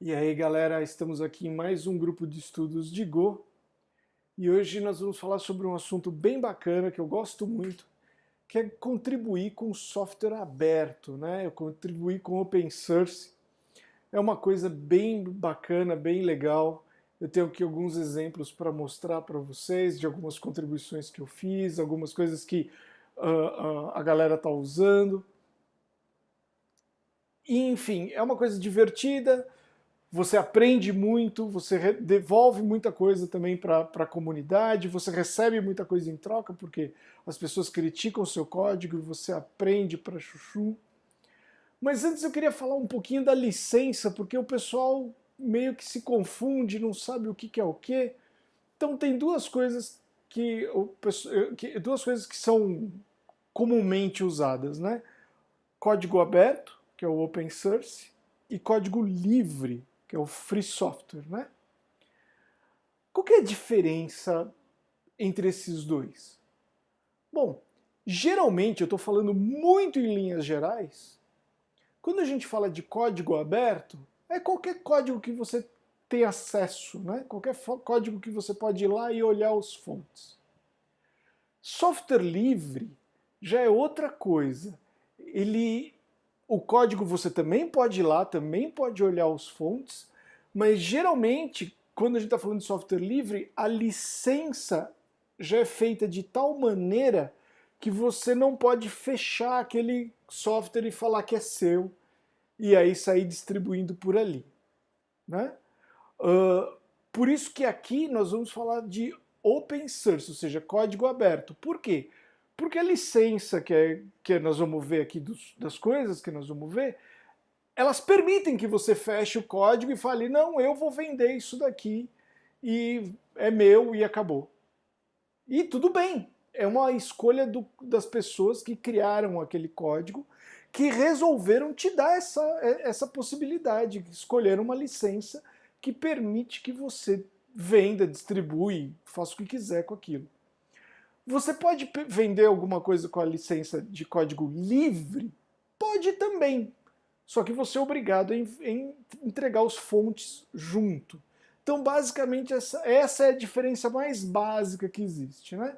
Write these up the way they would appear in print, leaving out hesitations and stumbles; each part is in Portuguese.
E aí, galera, estamos aqui em mais um grupo de estudos de Go e hoje nós vamos falar sobre um assunto bem bacana que eu gosto muito, que é contribuir com software aberto, né? Eu contribuir com open source. É uma coisa bem bacana, bem legal. Eu tenho aqui alguns exemplos para mostrar para vocês de algumas contribuições que eu fiz, algumas coisas que a galera está usando. E, enfim, é uma coisa divertida. Você aprende muito, você devolve muita coisa também para a comunidade, você recebe muita coisa em troca, porque as pessoas criticam o seu código e você aprende para chuchu. Mas antes eu queria falar um pouquinho da licença, porque o pessoal meio que se confunde, não sabe o que é o que. Então tem duas coisas que são comumente usadas, né? Código aberto, que é o open source, e código livre, que é o free software, né? Qual que é a diferença entre esses dois? Bom, geralmente eu estou falando muito em linhas gerais. Quando a gente fala de código aberto, é qualquer código que você tem acesso, né? Qualquer código que você pode ir lá e olhar os fontes. Software livre já é outra coisa. O código você também pode ir lá, também pode olhar os fontes, mas geralmente, quando a gente está falando de software livre, a licença já é feita de tal maneira que você não pode fechar aquele software e falar que é seu e aí sair distribuindo por ali, né? Por isso que aqui nós vamos falar de open source, ou seja, código aberto. Por quê? Porque a licença que nós vamos ver aqui das coisas que nós vamos ver, elas permitem que você feche o código e fale, não, eu vou vender isso daqui e é meu e acabou. E tudo bem, é uma escolha das pessoas que criaram aquele código, que resolveram te dar essa possibilidade, escolheram uma licença que permite que você venda, distribui, faça o que quiser com aquilo. Você pode vender alguma coisa com a licença de código livre? Pode também, só que você é obrigado em entregar os fontes junto. Então, basicamente, essa é a diferença mais básica que existe, né?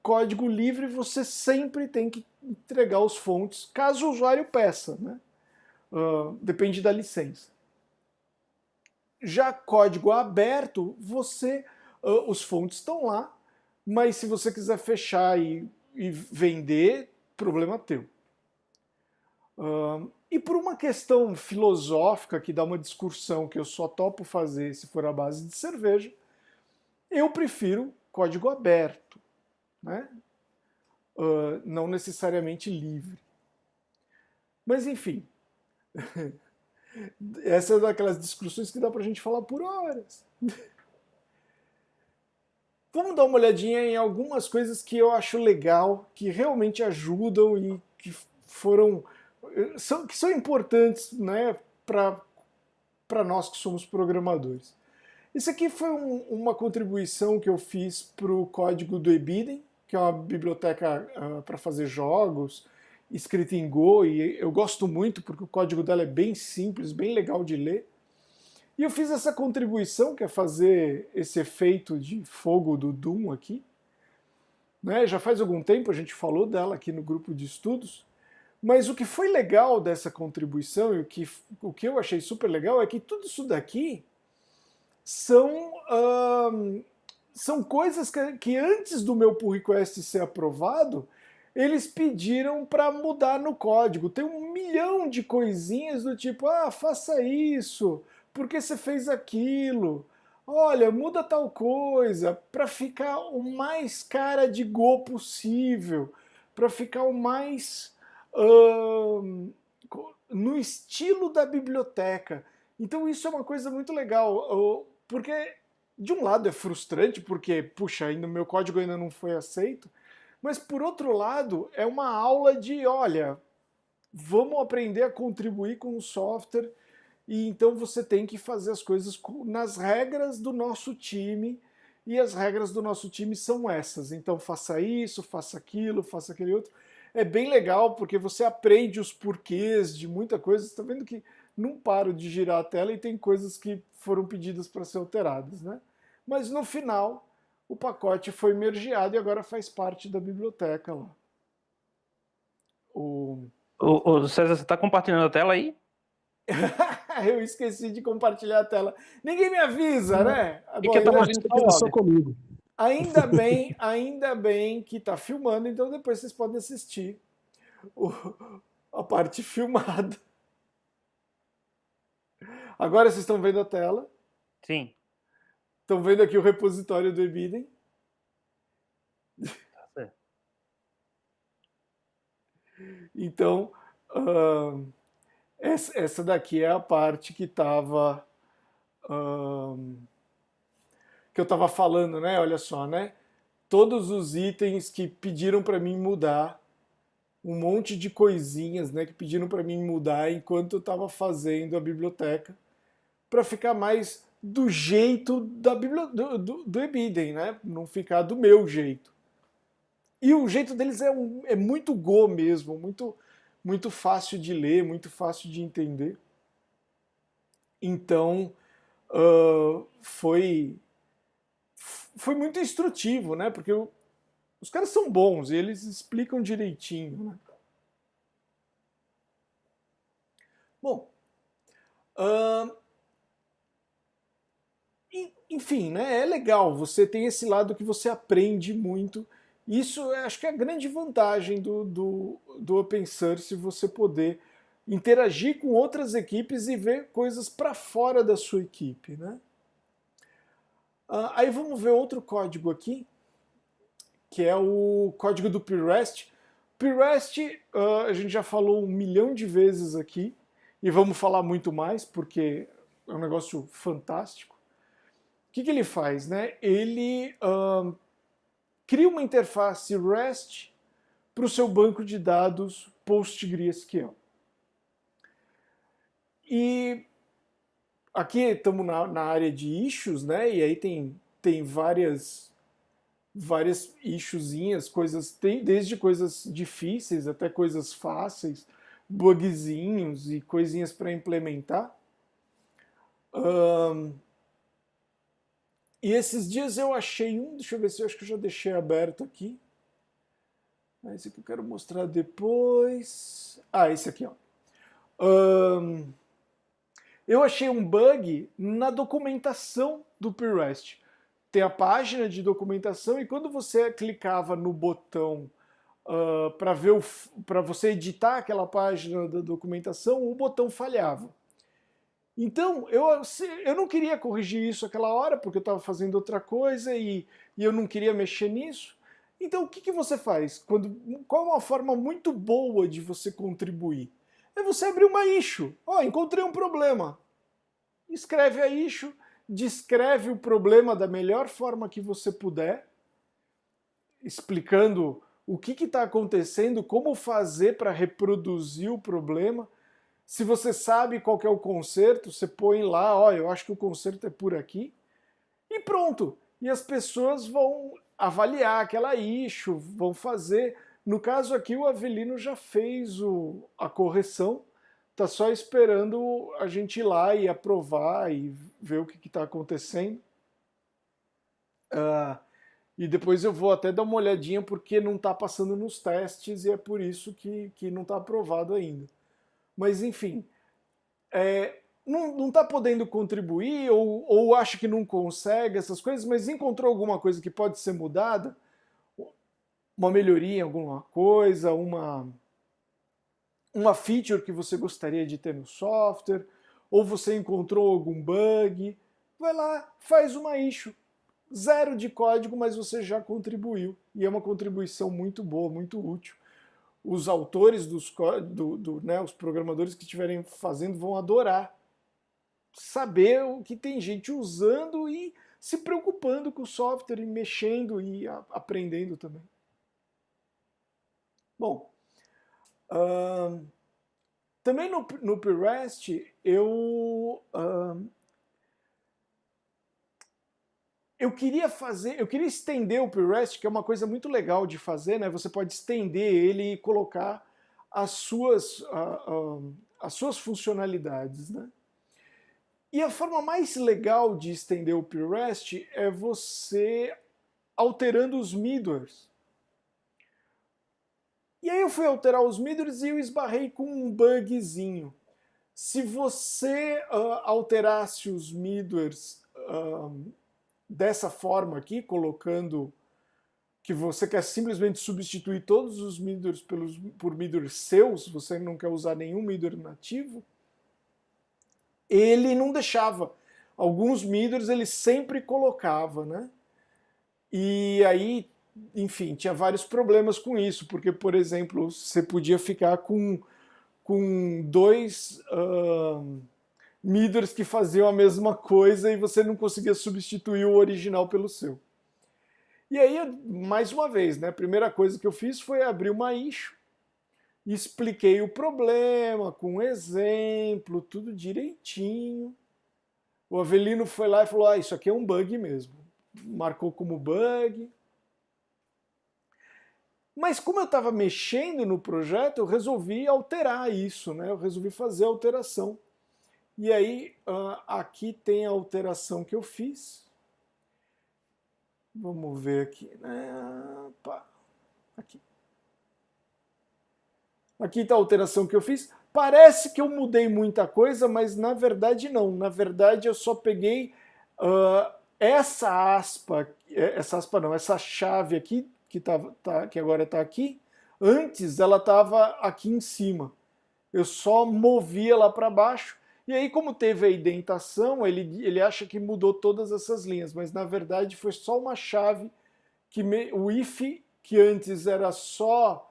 Código livre você sempre tem que entregar os fontes, caso o usuário peça, né? Depende da licença. Já código aberto, os fontes estão lá, mas se você quiser fechar e vender, problema teu. E por uma questão filosófica que dá uma discussão que eu só topo fazer se for à base de cerveja, eu prefiro código aberto, né? Não necessariamente livre. Mas enfim, essa é daquelas discussões que dá pra gente falar por horas. Vamos dar uma olhadinha em algumas coisas que eu acho legal, que realmente ajudam e que são importantes, né, para nós que somos programadores. Isso aqui foi uma contribuição que eu fiz para o código do Ebiden, que é uma biblioteca para fazer jogos, escrita em Go, e eu gosto muito porque o código dela é bem simples, bem legal de ler. E eu fiz essa contribuição, que é fazer esse efeito de fogo do Doom aqui. Né? Já faz algum tempo a gente falou dela aqui no grupo de estudos. Mas o que foi legal dessa contribuição e o que eu achei super legal é que tudo isso daqui são, são coisas que antes do meu pull request ser aprovado, eles pediram para mudar no código. Tem 1 milhão de coisinhas do tipo, faça isso, porque você fez aquilo, olha, muda tal coisa, para ficar o mais cara de Go possível, para ficar o mais no estilo da biblioteca. Então isso é uma coisa muito legal, porque de um lado é frustrante, porque, puxa, ainda o meu código ainda não foi aceito, mas por outro lado é uma aula de, olha, vamos aprender a contribuir com o software e então você tem que fazer as coisas nas regras do nosso time e as regras do nosso time são essas. Então faça isso, faça aquilo, faça aquele outro. É bem legal porque você aprende os porquês de muita coisa. Você está vendo que não paro de girar a tela e tem coisas que foram pedidas para ser alteradas, né? Mas no final, o pacote foi mergeado e agora faz parte da biblioteca lá. O César, você está compartilhando a tela aí? Eu esqueci de compartilhar a tela. Ninguém me avisa, né? E Bom, que eu tava vendo Só comigo. ainda bem que está filmando, então depois vocês podem assistir a parte filmada. Agora vocês estão vendo a tela. Sim. Estão vendo aqui o repositório do Ebiden. Tá certo. Então, essa daqui é a parte que estava... que eu estava falando, né? Olha só, né? Todos os itens que pediram para mim mudar, um monte de coisinhas, né? Que pediram para mim mudar enquanto eu estava fazendo a biblioteca, para ficar mais do jeito do Ebiden, né? Não ficar do meu jeito. E o jeito deles é muito Go mesmo, muito fácil de ler, muito fácil de entender. Então, foi muito instrutivo, né? Porque os caras são bons e eles explicam direitinho, né? Bom, enfim, né? É legal. Você tem esse lado que você aprende muito. Isso acho que é a grande vantagem do open source, você poder interagir com outras equipes e ver coisas para fora da sua equipe, né? Aí vamos ver outro código aqui, que é o código do PREST. PREST a gente já falou 1 milhão de vezes aqui, e vamos falar muito mais, porque é um negócio fantástico. O que ele faz, né? Ele cria uma interface REST para o seu banco de dados PostgreSQL. E aqui estamos na área de issues, né? E aí tem várias issuezinhas, coisas, tem desde coisas difíceis até coisas fáceis, bugzinhos e coisinhas para implementar. E esses dias eu achei deixa eu ver se eu acho que eu já deixei aberto aqui. Esse aqui eu quero mostrar depois. Esse aqui, ó. Eu achei um bug na documentação do PREST. Tem a página de documentação e quando você clicava no botão para você editar aquela página da documentação, o botão falhava. Então, eu não queria corrigir isso aquela hora, porque eu estava fazendo outra coisa e eu não queria mexer nisso. Então, o que você faz? Qual é uma forma muito boa de você contribuir? É você abrir uma issue. Encontrei um problema. Escreve a issue, descreve o problema da melhor forma que você puder, explicando o que está acontecendo, como fazer para reproduzir o problema. Se você sabe qual que é o conserto, você põe lá, eu acho que o conserto é por aqui, e pronto. E as pessoas vão avaliar aquela issue, vão fazer. No caso aqui, o Avelino já fez a correção, está só esperando a gente ir lá e aprovar e ver o que está acontecendo. E depois eu vou até dar uma olhadinha porque não está passando nos testes e é por isso que não está aprovado ainda. Mas enfim, não está podendo contribuir ou acha que não consegue essas coisas, mas encontrou alguma coisa que pode ser mudada, uma melhoria em alguma coisa, uma feature que você gostaria de ter no software, ou você encontrou algum bug, vai lá, faz uma issue. 0 de código, mas você já contribuiu. E é uma contribuição muito boa, muito útil. Os autores os programadores que estiverem fazendo vão adorar saber o que tem gente usando e se preocupando com o software e mexendo e aprendendo também. Bom, também no PREST eu queria estender o PREST, que é uma coisa muito legal de fazer, né? Você pode estender ele e colocar as suas as suas funcionalidades, né? E a forma mais legal de estender o PureRest é você alterando os middlewares. E aí eu fui alterar os middlewares e eu esbarrei com um bugzinho. Se você alterasse os middlewares dessa forma aqui, colocando que você quer simplesmente substituir todos os middlewares por middlewares seus, você não quer usar nenhum middleware nativo, ele não deixava. Alguns middlewares ele sempre colocava, né? E aí, enfim, tinha vários problemas com isso, porque, por exemplo, você podia ficar com dois middlewares que faziam a mesma coisa e você não conseguia substituir o original pelo seu. E aí, mais uma vez, né, a primeira coisa que eu fiz foi abrir uma issue, expliquei o problema com um exemplo, tudo direitinho. O Avelino foi lá e falou, isso aqui é um bug mesmo. Marcou como bug. Mas como eu estava mexendo no projeto, eu resolvi alterar isso, né? Eu resolvi fazer a alteração. E aí, aqui tem a alteração que eu fiz. Vamos ver aqui, né? Opa. Aqui. Aqui está a alteração que eu fiz. Parece que eu mudei muita coisa, mas na verdade não. Na verdade eu só peguei essa chave aqui, que agora está aqui. Antes ela estava aqui em cima. Eu só movi ela para baixo. E aí, como teve a indentação, ele acha que mudou todas essas linhas, mas na verdade foi só uma chave que o if, que antes era só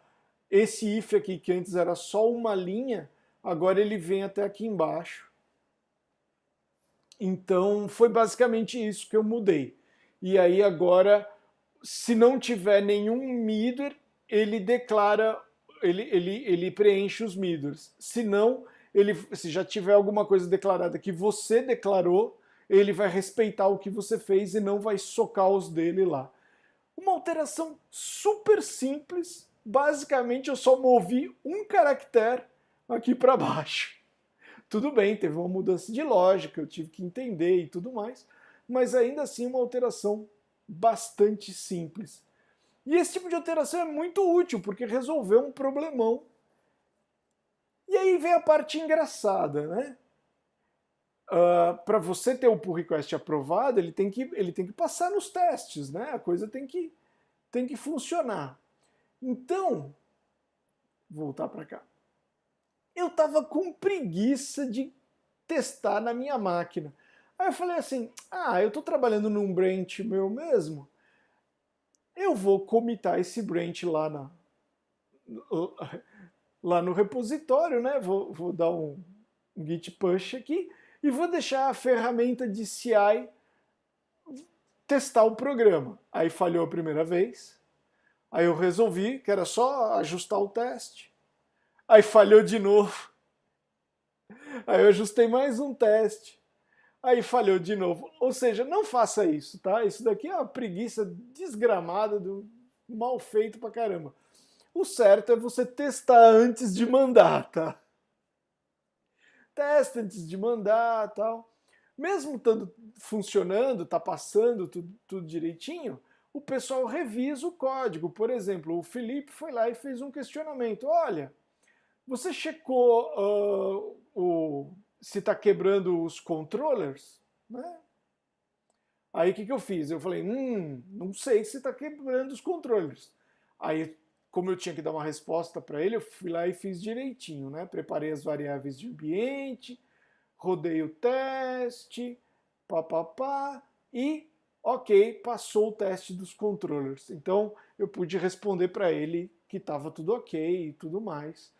esse if aqui, que antes era só uma linha, agora ele vem até aqui embaixo. Então foi basicamente isso que eu mudei. E aí agora, se não tiver nenhum middleware, ele declara, ele preenche os middlewares. Se não, se já tiver alguma coisa declarada que você declarou, ele vai respeitar o que você fez e não vai socar os dele lá. Uma alteração super simples. Basicamente eu só movi um caractere aqui para baixo. Tudo bem, teve uma mudança de lógica, eu tive que entender e tudo mais, mas ainda assim uma alteração bastante simples. E esse tipo de alteração é muito útil, porque resolveu um problemão. E aí vem a parte engraçada, né? Para você ter o pull request aprovado, ele tem que passar nos testes, né? A coisa tem que funcionar. Então, voltar para cá. Eu estava com preguiça de testar na minha máquina. Aí eu falei assim, eu estou trabalhando num branch meu mesmo, eu vou commitar esse branch lá no repositório, né? Vou dar um git push aqui e vou deixar a ferramenta de CI testar o programa. Aí falhou a primeira vez, aí eu resolvi que era só ajustar o teste, aí falhou de novo, aí eu ajustei mais um teste, aí falhou de novo. Ou seja, não faça isso, tá? Isso daqui é uma preguiça desgramada, mal feito pra caramba. O certo é você testar antes de mandar, tá? Testa antes de mandar, tal. Mesmo estando funcionando, tá passando tudo direitinho, o pessoal revisa o código. Por exemplo, o Felipe foi lá e fez um questionamento. Olha, você checou se está quebrando os controllers? Né? Aí o que eu fiz? Eu falei, não sei se está quebrando os controllers. Aí, como eu tinha que dar uma resposta para ele, eu fui lá e fiz direitinho, né? Preparei as variáveis de ambiente, rodei o teste, e ok, passou o teste dos controllers. Então eu pude responder para ele que estava tudo ok e tudo mais.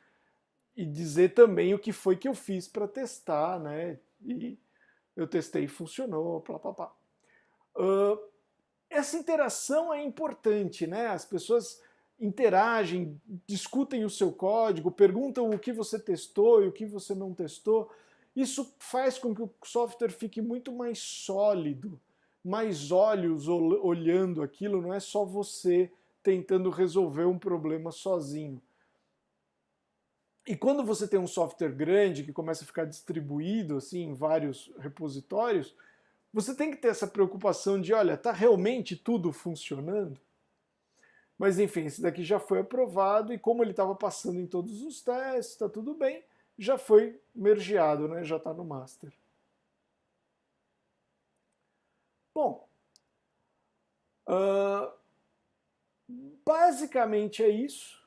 E dizer também o que foi que eu fiz para testar, né? E eu testei e funcionou, essa interação é importante, né? As pessoas interagem, discutem o seu código, perguntam o que você testou e o que você não testou. Isso faz com que o software fique muito mais sólido, mais olhos olhando aquilo, não é só você tentando resolver um problema sozinho. E quando você tem um software grande que começa a ficar distribuído assim em vários repositórios, você tem que ter essa preocupação de, olha, está realmente tudo funcionando? Mas enfim, esse daqui já foi aprovado e como ele estava passando em todos os testes, está tudo bem, já foi mergeado, né? Já está no master. Bom, basicamente é isso,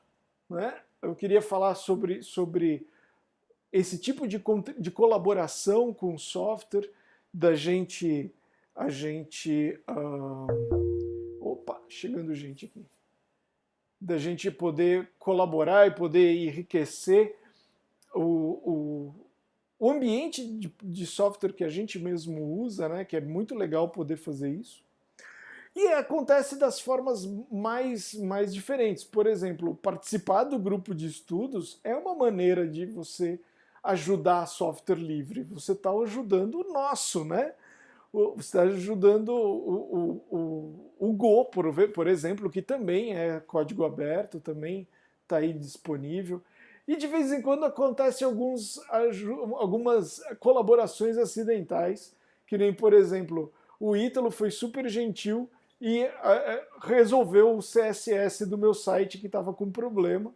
né? Eu queria falar sobre esse tipo de colaboração com o software, da gente, opa, chegando gente aqui, da gente poder colaborar e poder enriquecer o ambiente de software que a gente mesmo usa, né? Que é muito legal poder fazer isso. E acontece das formas mais diferentes. Por exemplo, participar do grupo de estudos é uma maneira de você ajudar software livre. Você está ajudando o nosso, né? Você está ajudando o Go, por exemplo, que também é código aberto, também está aí disponível. E de vez em quando acontecem algumas colaborações acidentais, que nem, por exemplo, o Ítalo foi super gentil e resolveu o CSS do meu site que estava com problema.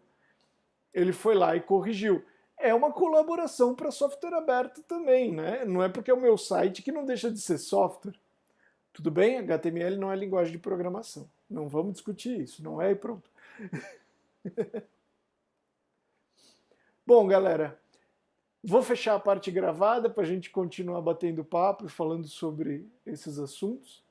Ele foi lá e corrigiu. É uma colaboração para software aberto também, né? Não é porque é o meu site que não deixa de ser software. Tudo bem, HTML não é linguagem de programação. Não vamos discutir isso, não é e pronto. Bom, galera, vou fechar a parte gravada para a gente continuar batendo papo e falando sobre esses assuntos.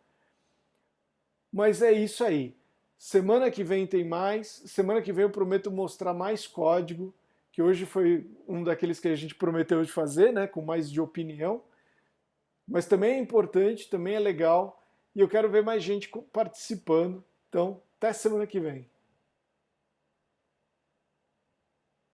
Mas é isso aí. Semana que vem tem mais. Semana que vem eu prometo mostrar mais código, que hoje foi um daqueles que a gente prometeu de fazer, né, com mais de opinião. Mas também é importante, também é legal. E eu quero ver mais gente participando. Então, até semana que vem.